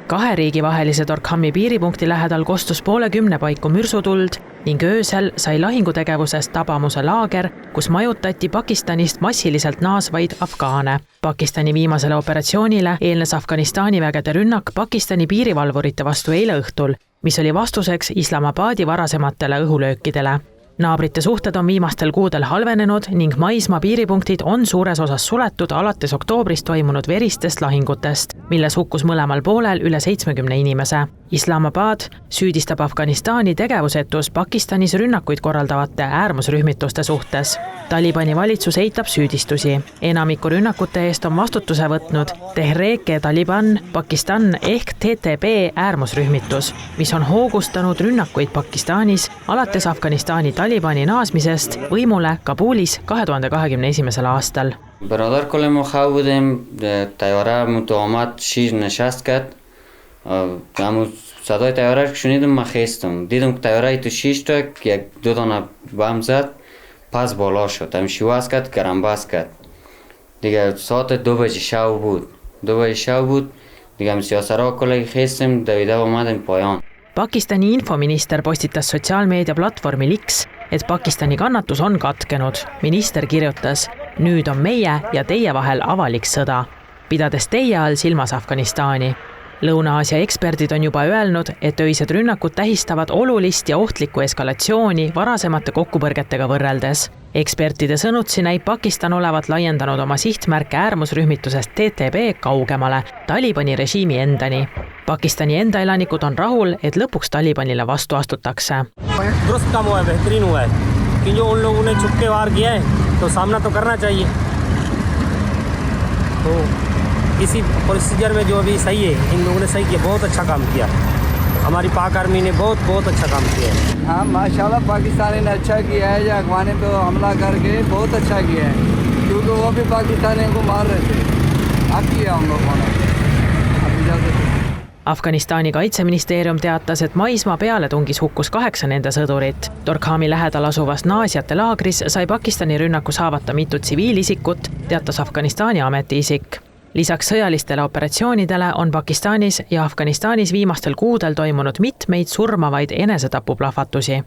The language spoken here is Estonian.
2 riigi vahelise Torkhami piiripunkti lähedal kostus 50 paiku mürsutuld ning öösel sai lahingutegevusest tabamuse laager, kus majutati Pakistanist massiliselt naasvaid afgaane. Pakistani viimasele operatsioonile eelnes Afganistani vägede rünnak Pakistani piirivalvurite vastu eile õhtul, mis oli vastuseks Islamabadi varasematele õhulöökidele. Naabrite suhted on viimastel kuudel halvenenud ning maismaa piiripunktid on suures osas suletud alates oktoobris toimunud veristest lahingutest, milles hukkus mõlemal poolel üle 70 inimese. Islamabad süüdistab Afganistani tegevusetus Pakistanis rünnakuid korraldavate äärmusrühmituste suhtes. Talibani valitsus eitab süüdistusi. Enamiku rünnakute eest on vastutuse võtnud Tehreek-e-Taliban Pakistan ehk TTP äärmusrühmitus, mis on hoogustanud rünnakuid Pakistanis alates Afganistani Talibani naasmisest võimule Kabulis 2021. aastal. برادر کل ما خواه بودیم تیاره متوامت شیر نشست کرد همون صدای تیاره که شنیدم من خیستم دیدم که تیاره تو 6 تا یک 2 دانه بم زد پس بالا شد هم شیواز کرد گرمباز کرد دیگه ساعت 2 بجه شب بود دیگه هم سیاسرها کلی خیستم دویده آمدیم پایان. Pakistani infominister postitas sotsiaalmeedia platvormil X, et Pakistani kannatus on katkenud. Minister kirjutas, nüüd on meie ja teie vahel avalik sõda, pidades teie all silmas Afganistani. Lõuna-Aasia eksperdid on juba öelnud, et öised rünnakud tähistavad olulist ja ohtlikku eskalatsiooni varasemate kokkupõrgetega võrreldes. Ekspertide sõnutsi näib Pakistan olevat laiendanud oma sihtmärke äärmusrühmitusest TTP kaugemale, Talibani režiimi endani. Pakistani enda elanikud on rahul, et lõpuks Talibanile vastu astutakse. इसी प्रोसीजर में जो अभी सही है इन लोगों ने सही किया बहुत अच्छा काम किया हमारी पाक आर्मी ने बहुत अच्छा काम किया है हाँ माशाल्लाह पाकिस्तानी ने अच्छा किया है या अफगान ने तो हमला करके बहुत अच्छा किया है क्योंकि वो भी पाकिस्तानियों को मार रहे थे अब किया हम लोगों ने Afganistani kaitseministeerium teatas, et maismaa pealetungis hukkus 8 nende sõdurit. Torkhami lähedal asuvas naasjate laagris sai Pakistani rünnakus haavata mitu tsiviilisikut, teatas Afganistani ametiisik. Lisaks sõjalistele operatsioonidele on Pakistanis ja Afganistanis viimastel kuudel toimunud mitmeid surmavaid enesetapuplahvatusi.